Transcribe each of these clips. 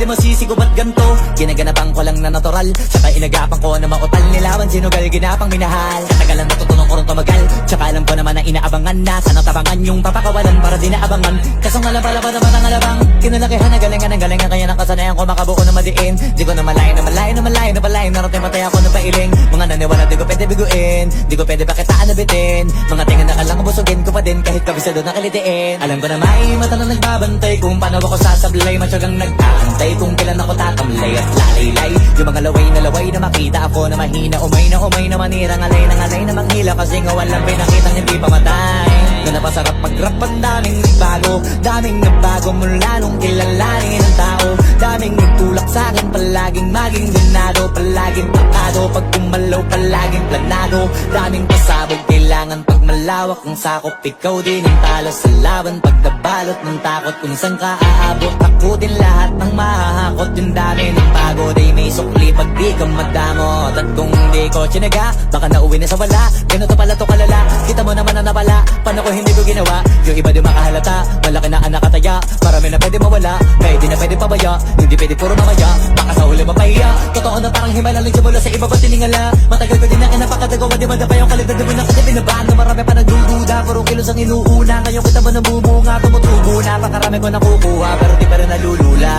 masisigo ba't ganto? Ginaganapan ko lang na natural, tsaka inagapan ko na mautal. Nilawan sinugal, ginapang minahal. Katagalan natutunan ko rin tumagal, tsaka alam ko naman na inaabangan na sana tabangan yung papakawalan para di naabangan. Kasong alabala naman ang alabang kinalakihan na galingan ng galingan, kaya nakasanayan ko makabuo na madiin. Di ko na malayo na malayo na malayo na malayo, narating matay ako na pailing. Mga naniwala di ko pwede biguin, di ko pwede pakitaan na bitin. Mga tinga na kalang busugin ko pa din kahit kabisado na kalitiin. Alam ko na may mata na nagbabantay kung paano ako sasablay, matyagang nag-aantay kung kailan ako tatamlay at lalaylay. Yung mga laway na makita ako na mahina, umay na manirang alay na manghila, kasi nga walang pinakitang hindi pamatay. Na napasarap mag-rap, ang daming nagbago mula nung kilalanin ang tao. Daming nagtulak sa'kin, palaging maging ganado, palaging pakado, pag kumalaw palaging planado. Daming pasabog, kailangan pag malawak ang sakop, ikaw din ang talo sa laban. Pag nabalot ng takot kung saan ka aabot, takutin lahat ng mahahakot. Yung dami ng pagod ay may sukli pag di ka madamot. At kung di ko tsinaga, baka nauwi na sa wala. Ganito pala to kalala, kita mo naman na napala. Paano ko hindi ko ginawa, yung iba di makahalata. Malaki na anak kataya, marami na pwede mawala, kaya di na pwede pabaya, hindi pwede puro mamaya, baka sa huli mapahiya. Totoo na parang himalaling simula sa iba ba tiningala. Matagal ko din na kinapakadagawa, di madapa yung kalidad. Di mo na kasi binabahan na marami pa nagdududa, puro kilos ang inuuna. Ngayon kita mo nabumunga, tumutubo na, pakarami ko nakukuha, pero di pa rin nalulula.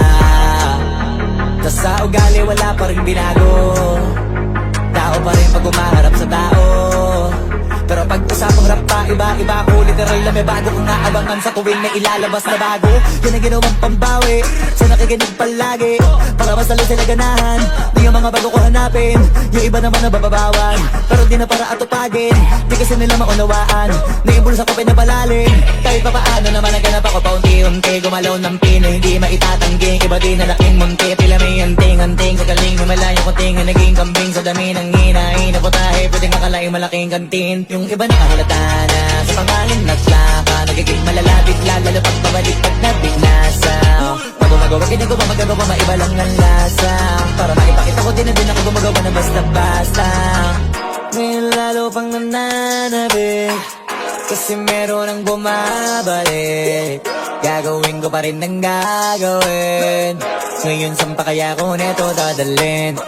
Tas sa ugali wala pa rin binago, tao pa rin pag umaharap sa tao. Pero pag usapang rap pa, iba ako literal na may bago kong naabangan sa tuwing may ilalabas na bago. Yan ang ginawang pambawi sa nakikinig palagi, para mas lalo sila ganahan. Di yung mga bago ko hanapin, yung iba naman nabababawan, pero di na para atupagin. Di kasi nila maunawaan, naimbulsa ko pinapalalim. Kahit pa paano naman naganap ako paunti-unti, gumalaw ng pino, hindi maitatanggi. Iba din na laking munti, pila may anting-anting. Sa galing humalayong kunting, naging kambing sa dami ng hinahin. Naputahe, pwedeng akalaing malaking kantin. Yung iba nakahalata na sa pangalan na plaka, nagiging malalapit lalo pag pabalik pag nabinasa. Pag gumagawa, ginagawa, magagawa, maiba lang ang lasa, para maipakita ko din na din ako gumagawa na basta-basta. Ngayon lalo pang nananabik, kasi meron ang bumabalik. Gagawin ko pa rin ng gagawin. Ngayon saan pa kaya ko neto dadalhin?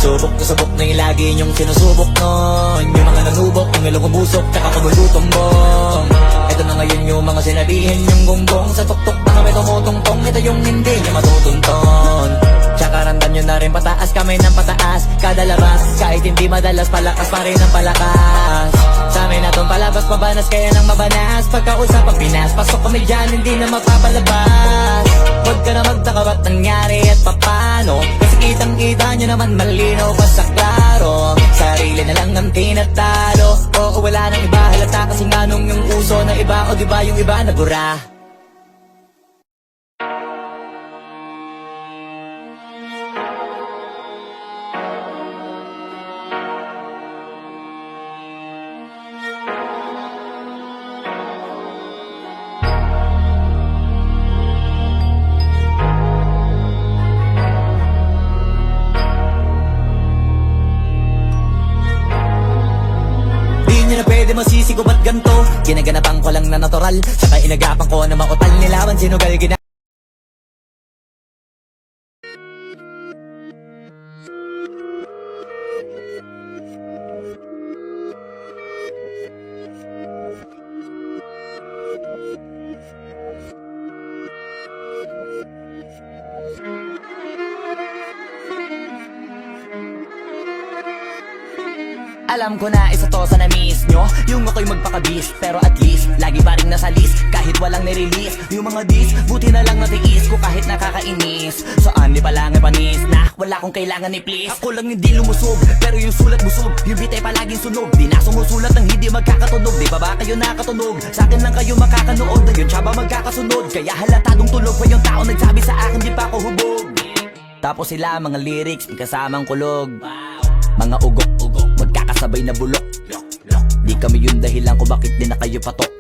Subok na yung lagi niyong sinusubok nun. Yung mga nanubok, yung ilong umusok, tsaka kumulutumbong. Ito na ngayon yung mga sinabihin yung gonggong. Sa tuktok na kami tumutungtong, ito yung hindi niya matutunton. Tsaka randan nyo na rin pataas, kamay ng pataas kada labas, kahit hindi madalas, palakas pa rin ang palakas. Sa amin na tong palabas, mabanas kaya nang mabanas. Pagkausap ang Pinas, pasok kami dyan, hindi na mapapalabas. Huwag ka na magtaka ba't nangyari at papano, kasi kitang-kita nyo naman malinaw pa sa klaro. Sarili na lang ang tinatalo, oo wala nang iba halata, kasi nga nung yung uso ng iba, o diba yung iba nabura. Pwede masisigo ba't ganto? Ginaganapan ko lang na natural, tsaka inagapan ko na mautal. Nilawan sinugal, alam ko na isa to sa na-miss nyo, yung ako'y magpakabis, pero at least lagi pa rin nasa list, kahit walang nirelease. Yung mga dis, buti na lang natiis ko kahit nakakainis. Saan di palang panis na wala kong kailangan ni please. Ako lang hindi lumusog, pero yung sulat busog, yung bitay palaging sunog. Di na sumusulat ng hindi magkakatunog, di ba ba kayo nakatunog? Sa akin lang kayo makakanood, na yun siya ba magkakasunod? Kaya halatadong tulog pa yung tao nagsabi sa akin di pa ako hubog. Tapos sila mga lyrics, may kasamang kulog, mga ugok-ugok, magkakasabay na bulok. Di kami yung dahilan kung bakit di na kayo patok.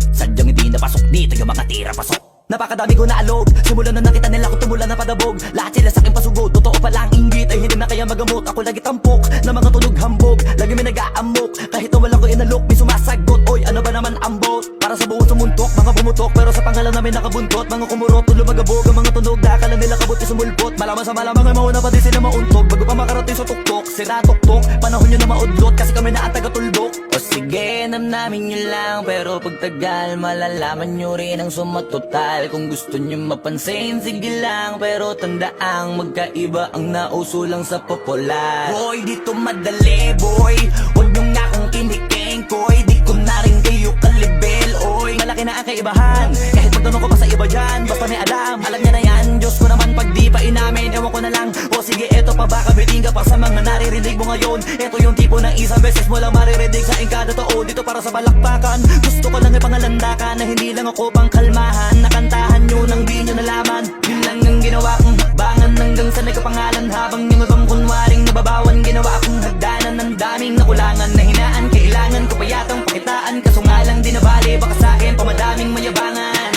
Sadyang hindi napasok, di tayo mga tira pasok. Napakadami ko na alog, simula na nakita nila ko tumula na padabog. Lahat sila sa akin pasugod, totoo pala ang inggit ay hindi na kaya magamot. Ako lagi tampok, na mga tunog hambog, lagi may nag-aamok. Kahit na walang ko inalok, may sumasagot. Oy, ano ba naman ambot? Para sa buong pumuntok, mga bumutok pero sa pangalan namin nakabuntot. Mga kumurot, lumagabog ang mga tunog na akala nila kabuti sumulpot. Malaman sa malamang ay mauna pa din sila mauntog bago pa makarating sa tuktok. Sira tuktok, panahon nyo na maudlot kasi kami na ang taga-tuldok. O sige, namnamin nyo lang pero pagtagal malalaman nyo rin ang sumatotal. Kung gusto nyo mapansin, sige lang pero tandaang magkaiba ang nauso lang sa popular. Boy, dito madali boy, huwag nyo nga akong kiniking koy. Di ko na rin kayo kalibel, oy. Malaki na ang kaibahan, kahit magtanong ko pa sa iba dyan. Basta may alam niya na yan. Diyos ko naman pag di pa inamin, ewan ko na lang. O sige, eto pa baka biting ka pa sa mga naririnig mo ngayon. Eto yung tipo ng isang beses mo lang maririnig sa engkada totoo. Dito para sa balakbakan, gusto ko lang ipangalandakan na hindi lang ako pang kalmahan. Nakantahan nyo nang di nyo nalaman, yun lang ang ginawa kong hakbangan hanggang sa nagkapangalan. Habang yung ibang kunwaring nababawan, ginawa akong hagdanan ng daming nakulangan na hinaan. Kailangan ko pa yatang pakitaan, kaso nga lang di nabali, baka sa akin pamadaming mayabangan.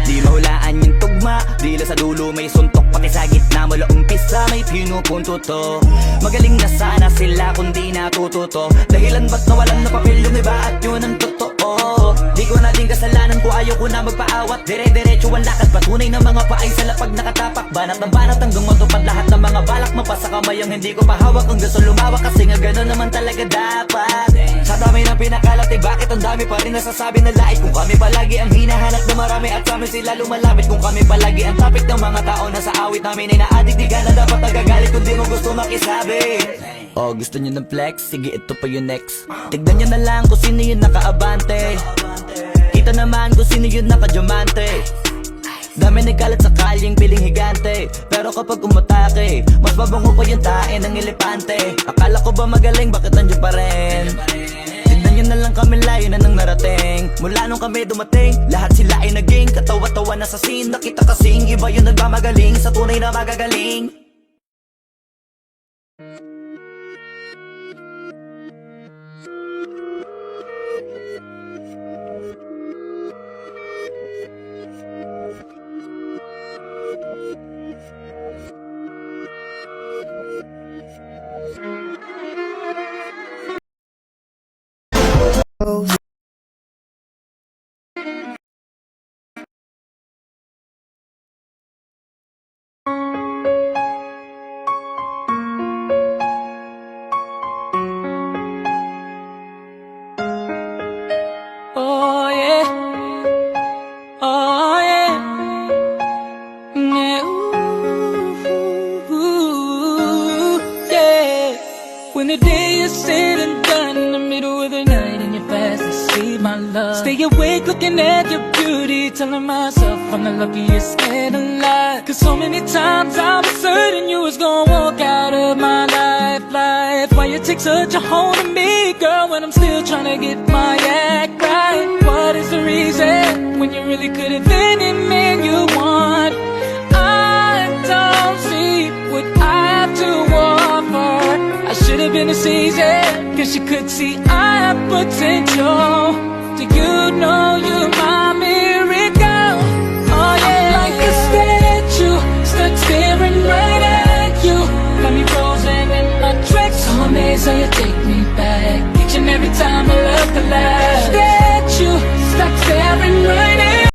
Di mahulaan yung tugma, dila sa dulo may suntok, pati sa gitna mula umpisa may pinupunto to. Magaling na sana sila kung di natututo, dahilan ba't nawalan na papel yung iba at yun ang totoo. Di ko na din kasalanan ko, ayaw ko na magpaawat. Dire-diretso ang lakad, patunay ng mga paay sa lapag nakatapak. Banat ng banat hanggang matupad lahat ng mga balak mo pa sa kamay ang hindi ko pahawak. Ang gusto lumawak kasi nga gano'n naman talaga dapat. Sa dami ng pinakalat, bakit ang dami pa rin nasasabi na lait? Kung kami palagi ang hinahanap na marami at sa amin sila lumalapit. Kung kami palagi ang topic ng mga tao na sa awit namin ay naadigdigan na dapat nagagalit kung di mo gusto makisabi. Oh, gusto nyo ng flex? Sige, ito pa yung next. Tignan nyo na lang kung sino yung nakaabante. Kita naman kung sino yung nakadiamante. Dami nagkalat sa kalyeng piling higante, pero kapag umatake, mas mabango pa yung tae ng elepante. Akala ko ba magaling, bakit nandiyan pa rin? Tignan nyo na lang kami, layo na nang narating. Mula nung kami dumating, lahat sila ay naging katawa-tawa na sa scene. Nakita kasing iba yung nagmamagaling sa tunay na magagaling. Oh yeah, oh yeah, yeah, ooh, yeah. When the day is said and done, in the middle of the night and you're fast asleep, my love, stay awake looking at your beauty, telling myself I'm the luckiest man alive. Cause so many times I was certain you was gonna walk out of my life. Why you take such a hold of me, girl, when I'm still trying to get my act right? What is the reason when you really could have been any man you want? I don't see what I have to offer. I should have been a season, cause you could see I have potential. Do you know you're my man?